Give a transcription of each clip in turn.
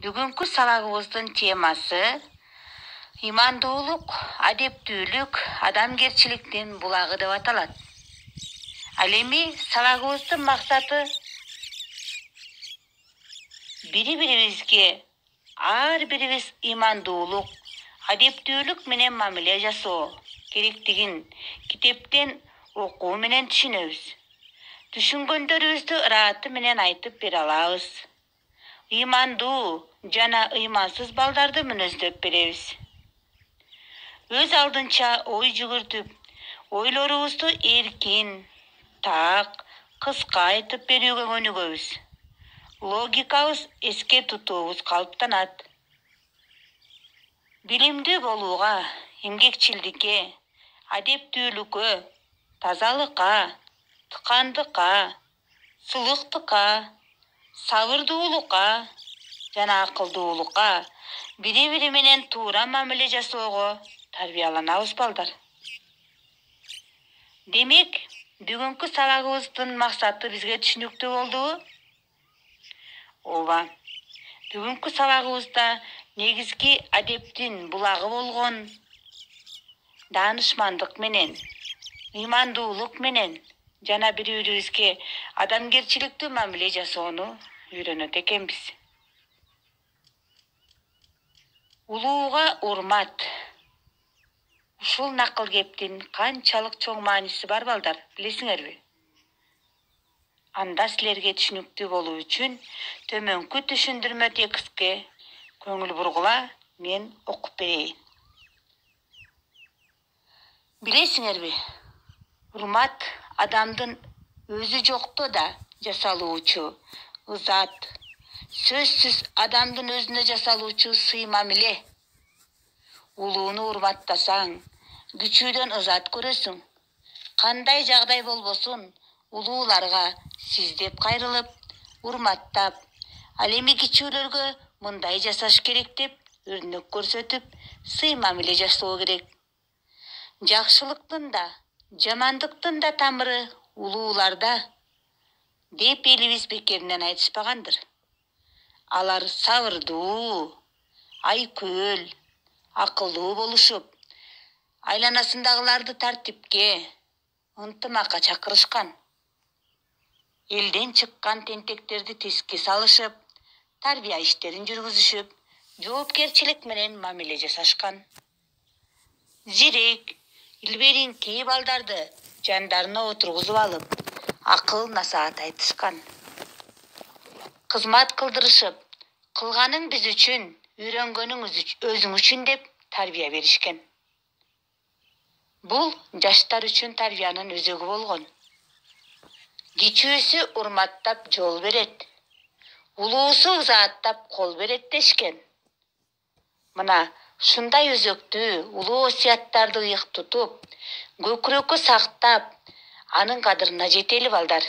Бүгүнкү сабагыбыздын темасы имандуулук, адептүүлүк, адамгерчиликтин булагы деп аталат. Ал эми сабагыбыздын максаты бири-бирибизге ар бирибиз имандуулук, адептүүлүк менен мамиле жасоо керектигин китептен окуу менен түшүнөбүз. Түшүнгөндөрүбүздү ырааты менен айтып бере алабыз. Ыймандуу жана ыймансыз балдарды мүнөздөп беребиз. Өз алдынча ой жүгүртүп, ойлорубузду эркин, так, кыска айтып берүүгө көнүгөбүз. Логикабыз эске тутуубуз калыптанат. Билимдүү болууга, эмгекчилдикке, адептүүлүккө, тазалыкка, тыкандыкка, сылыктыкка, сабырдуулукка жана акылдуулукка, бири-бири менен туура мамиле жасоого тарбияланабыз балдар. Демек, бүгүнкү сабагыбыздын максаты бизге түшүнүктүү болдубу? Ооба. Бүгүнкү сабагыбызда негизги адептин булагы болгон даанышмандык менен, ыймандуулук менен жана бири-бирибизге адамгерчиликтүү мамиле жасоону үйрөнөт экенбиз. Улууга урмат. Ушул накыл кептин канчалык чоң мааниси бар балдар, билесиңерби? Анда силерге түшүнүктүү болуу үчүн төмөнкү түшүндүрмө текстке көңүл бургула, мен окуп берейин. Билесиңерби? Урмат адамдын өзү жокто да жасалуучу ызат, сөзсүз адамдын өзүнө жасалуучу сый мамиле. Улууну урматтасаң, күчүүдөн ызат көрөсүң. Кандай жагдай болбосун, улууларга сиздеп кайрылып, урматтап, ал эми кичүүлөргө мындай жасаш керек деп өрнөк көрсөтүп, сый мамиле жасоо керек. Жакшылыктын да, жамандыктын да тамыры улууларда деп элибиз бекеринен айтышпагандыр. Алар сабырдуу, айкөл, акылдуу болушуп, айланасындагыларды тартипке, ынтымакка чакырышкан. Элден чыккан тентектерди тиске салышып, тарбия иштерин жүргүзүшүп, жоопкерчилик менен мамиле жасашкан. Зирек, илбериңки балдарды жандарына отургузуп алып, акыл насаат айтышкан. Кызмат кылдырышып, кылганың биз үчүн, үйрөнгөнүң өзүң үчүн деп тарбия беришкен. Бул жаштар үчүн тарбиянын өзөгү болгон. Кичүүсү урматтап жол берет, улуусу ызааттап кол берет дешкен. Мына ушундай өзөктүү улуу осуяттарды ыйык тутуп, көкүрөккө сактап, анын кадырына жетели балдар.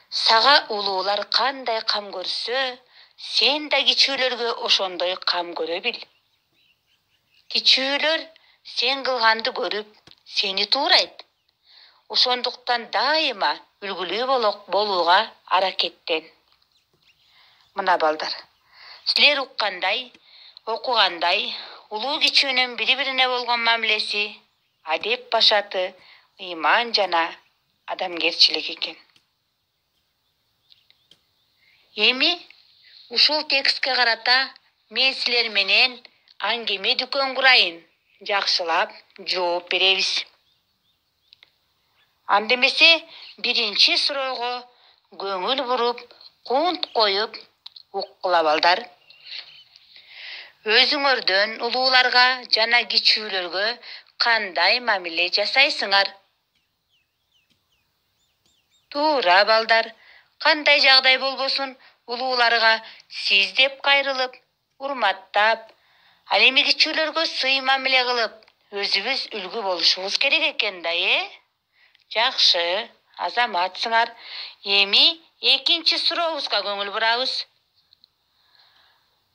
Сага улуулар кандай кам көрсө, сен да кичүүлөргө ошондой кам көрө бил. Кичүүлөр сен кылганды көрүп, сени туурайт. Ошондуктан дайыма үлгүлүү болууга аракеттен. Мына балдар, силер уккандай, окугандай, улуу кичүүнүн бири-бирине болгон мамилеси, адеп башаты, ыйман жана адамгерчилик экен. Эми ушул текстке карата мен силер менен аңгеме дүкөн курайын, жакшылап жооп беребиз. Анда эмесе биринчи суроого көңүл буруп, кунт коюп уккула балдар. Өзүңөрдөн улууларга жана кичүүлөргө кандай мамиле жасайсыңар? Туура балдар, кандай жагдай болбосун, улууларга сиз деп кайрылып, урматтап, ал эми кичүүлөргө сый мамиле кылып, өзүбүз үлгү болушубуз керек экен да, Жакшы, азаматсыңар. Эми экинчи сурообузга көңүл бурабыз.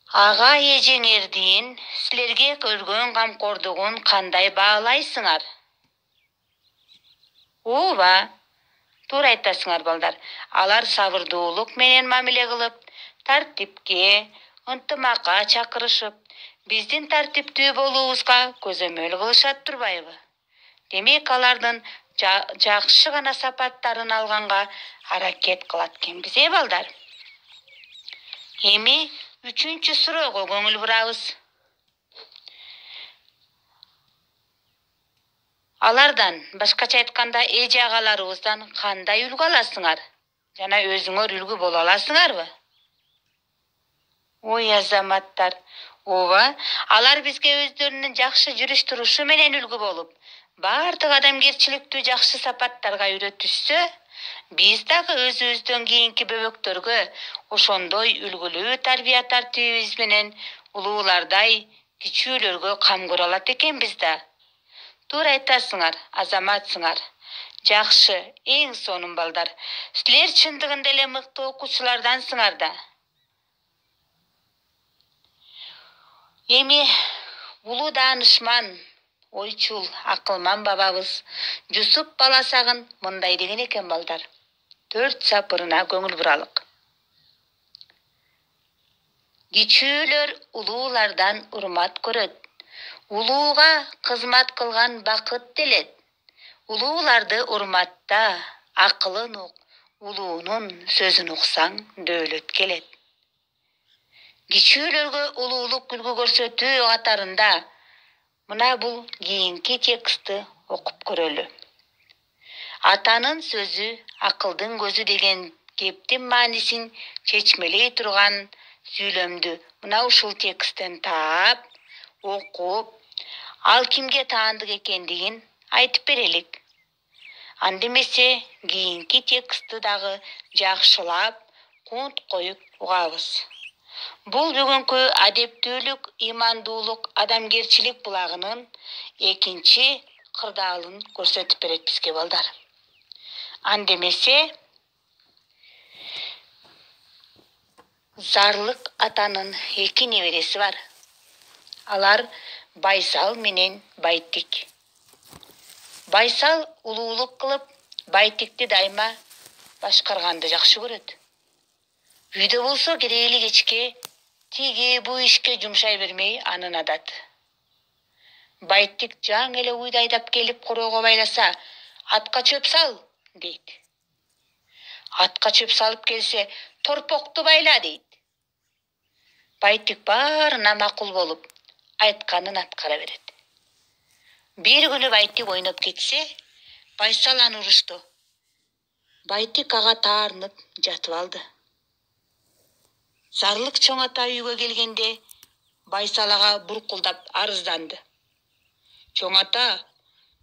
Ага эжеңердин силерге көргөн камкордугун кандай баалайсыңар? Ооба, туура айтасыңар балдар. Алар сабырдуулук менен мамиле кылып, тартипке, ынтымакка чакырышып, биздин тартиптүү болуубузга көзөмөл кылышат турбайбы? Демек алардын жакшы гана сапаттарын алганга аракет кылат экенбиз, балдар. Эми 3-чү суроого көңүл бурабыз. Алардан, башкача айтканда, эже агаларыбыздан кандай үлгү аласыңар? Жана өзүңөр үлгү боло аласыңарбы? Ой азаматтар, ооба, алар бизге өздөрүнүн жакшы жүрүш турушу менен үлгү болуп, бардык адамгерчиликтүү жакшы сапаттарга үйрөтүшсө, биз дагы өзүбүздөн кийинки бөбөктөргө ошондой үлгүлүү тарбия тартибибиз менен улуулардай кичүүлөргө кам көрө алат экенбиз да. Туура айтасыңар, азаматсыңар. Жакшы, эң сонун балдар. Силер чындыгында эле мыкты окуучулардансыңар да. Эми улуу даанышман, ойчул, акылман бабабыз Жусуп Баласагын мындай деген экен балдар. 4 сапырына көңүл буралык. Кичүүлөр улуулардан урмат көрөт. Улууга кызмат кылган бакыт делет. Улууларды урматта, акылын ук, улуунун сөзүн уксаң дөөлөт келет. Кичүүлөргө улуулук үлгү көрсөтүү катарында мына бул кийинки текстти окуп көрөлү. Атанын сөзү акылдын көзү деген кептин маанисин чечмелей турган сүйлөмдү мына ушул тексттен таап, окуп, ал кимге таандык экендигин айтып берелик. Анда эмесе кийинки текстти дагы жакшылап, кунт коюп угабыз. Бул бүгүнкү адептүүлүк, имандуулук, адамгерчилик булагынын экинчи кырдаалын көрсөтүп берет бизге балдар. Анда эмесе Зарлык атанын 2 небереси бар. Алар Байсал менен Байтик. Байсал улуулук кылып, Байтикти дайыма башкарганды жакшы көрөт. Үйдө болсо керегли кечке тиги бу ишке жумшай бермей анын адаты. Байтик жаң эле уйду айдап келип короого байласа, атка чөп сал, дейт. Атка чөп салып келсе, торпокту байла, дейт. Байтик баарына макул болуп, айтканын аткара берет. Бир күнү Байтик ойноп кетсе, Байсал аны урушту. Байтик ага таарынып жатып алды. Зарлык чоң ата үйгө келгенде, Байсал ага буркулдап арызданды. Чоң ата,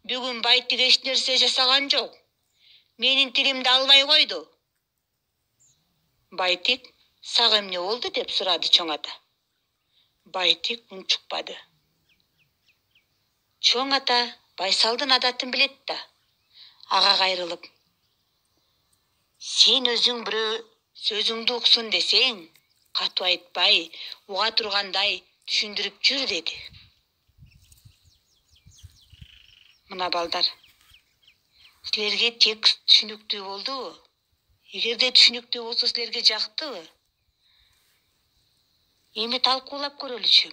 бүгүн Байтик эч нерсе жасаган жок. Менин тилимди албай койду. Байтик, сага эмне болду деп сурады чоң ата. Байтик унчукпады. Чоң ата Байсалдын адатын билет да. Ага кайрылып: "Сен өзүң бирөө сөзүңдү уксун десең, катуу айтпай, уга тургандай түшүндүрүп жүр", деди. Мына балдар, силерге текст түшүнүктүү болдубу? Эгерде түшүнүктүү болсо, силерге жактыбы? Эми талкуулап көрөлүчү.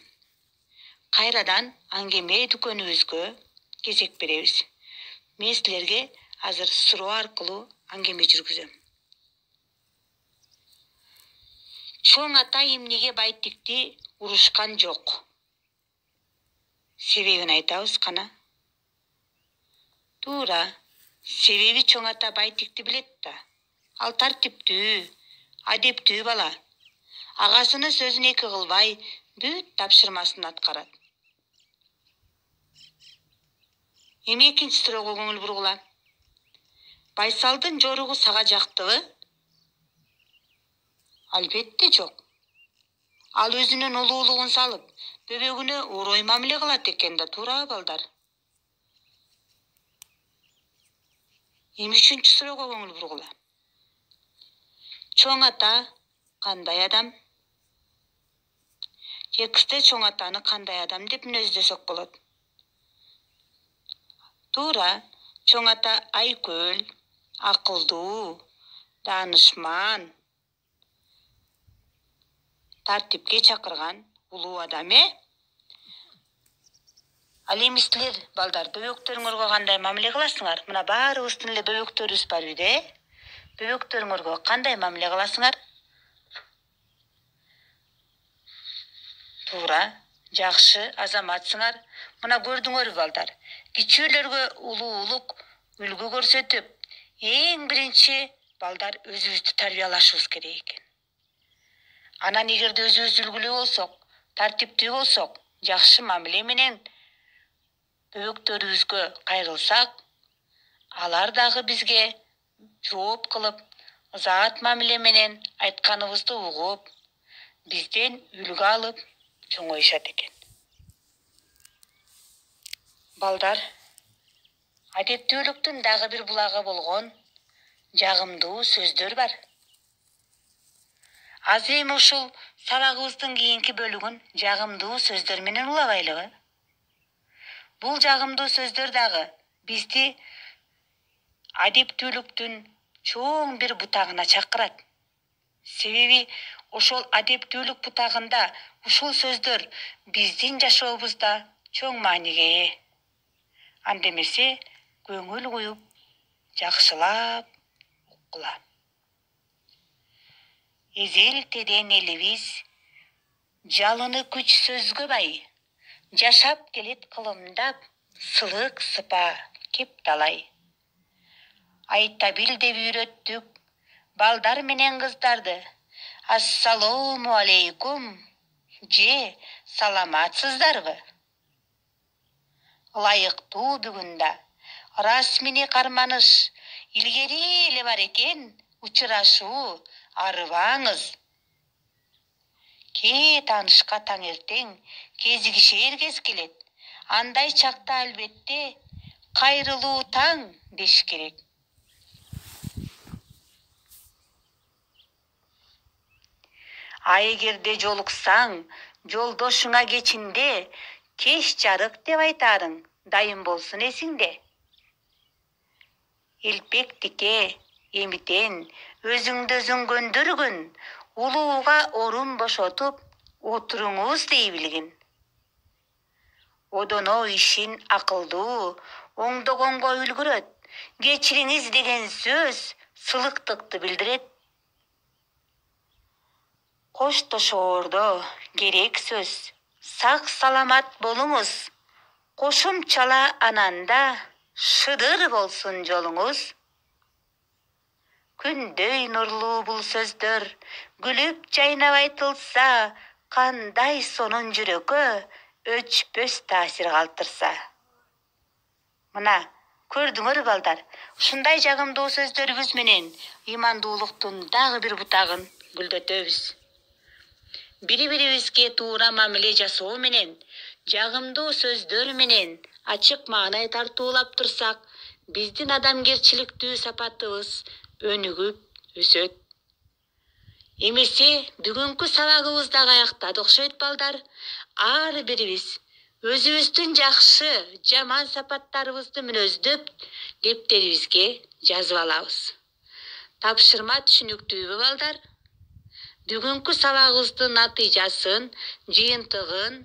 Кайрадан аңгеме дүкөнүбүзгө кезек беребиз. Мен силерге азыр суроо аркылуу аңгеме жүргүзөм. Чоң ата эмнеге Байтикти урушкан жок? Себебин айтабыз кана. Туура, себеби чоң ата Байтикти билет да. Ал тартиптүү, адептүү бала. Агасынын сөзүн эки кылбай, бүт тапшырмасын аткарат. Эми экинчи суроого көңүл бургула. Байсалдын жоругу сага жактыбы? Албетте жок. Ал өзүнүн улуулугун салып, бөбөгүнө орой мамиле кылат экен да, туурабы балдар? Эми үчүнчү суроого көңүл бургула. Чоң ата кандай адам? Текстте чоң атаны кандай адам деп мүнөздөсөк болот? Туура, чоң ата айкөл, акылдуу, даанышман. тартипке чакырган улуу адам Ал эми силер балдар бөбөктөрүңөргө кандай мамиле кыласыңар? Мына баарыбыздын эле бөбөктөрүбүз бар үйдө. Бөбөктөрүңөргө кандай мамиле кыласыңар? Туура, жакшы азаматсыңар. Мына көрдүңөрбү балдар? Кичүүлөргө улуулук үлгү көрсөтүп, эң биринчи балдар өзүбүздү тарбиялашыбыз керек экен. Анан эгерде өзүбүз үлгүлүү болсок, тартиптүү болсок, жакшы мамиле менен бөбөктөрүбүзгө кайрылсак, алар дагы бизге жооп кылып, ызаат мамиле менен айтканыбызды угуп, бизден үлгү алып чоңоюшат экен. Балдар, адептүүлүктүн дагы бир булагы болгон жагымдуу сөздөр бар. Азыр эми ушул сабагыбыздын кийинки бөлүгүн жагымдуу сөздөр менен улабайлыбы? Бул жагымдуу сөздөр дагы бизди адептүүлүктүн чоң бир бутагына чакырат. Себеби ошол адептүүлүк бутагында ушул сөздөр биздин жашообузда чоң мааниге ээ. Анда эмесе көңүл куюп, жакшылап уккула. Эзелтеден элибиз жалыны күч сөзгө бай, жашап келет кылымдап, сылык сыпа кеп талай. Айта бил деп үйрөттүк балдар менен кыздарды. Ассалому алейкум, же саламатсыздарбы? Ылайыктуу бүгүндө расмини карманыш илгери эле бар экен, учурашуу арыбаңыз. Кээ таанышка таңертең кезигишер кез келет. Андай чакта албетте кайрылуу таң деш керек. А эгерде жолуксаң, жолдошуңа кечинде кеш жарык деп айтарың дайым болсун эсиңде. Элпектикке эмитен өзүңдү өзүң көндүргүн, улууга орун бошотуп отуруңуз дей билгин. Одоно ишин акылдуу, оңдогонго үлгүрөт. Кечириңиз деген сөз сылыктыкты билдирет. Коштошоордо керек сөз, сак саламат болуңуз. Кошумчала ананда шыдыр болсун жолуңуз. Күндөй нурлуу бул сөздөр, күлүп жайнап айтылса, кандай сонун жүрөккө өчпөс таасир калтырса. Мына, көрдүңөр балдар, ушундай жагымдуу сөздөрүбүз менен ыймандуулуктун дагы бир бутагын гүлдөтөбүз. Бири-бирибизге туура мамиле жасоо менен, жагымдуу сөздөр менен ачык маанай тартуулап турсак, биздин адамгерчиликтүү сапатыбыз өнүгүп өсөт. Эмесе бүгүнкү сабагыбызды дагы аяктадык окшойт балдар. Ар бирибиз өзүбүздүн жакшы, жаман сапаттарыбызды мүнөздөп, дептерибизге жазып алабыз. Тапшырма түшүнүктүүбү балдар? Бүгүнкү сабагыбыздын натыйжасын, жыйынтыгын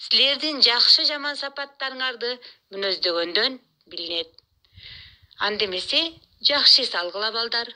силердин жакшы, жаман сапаттарыңарды мүнөздөгөндөн билинет. Анда эмесе жакшы эс алгыла балдар.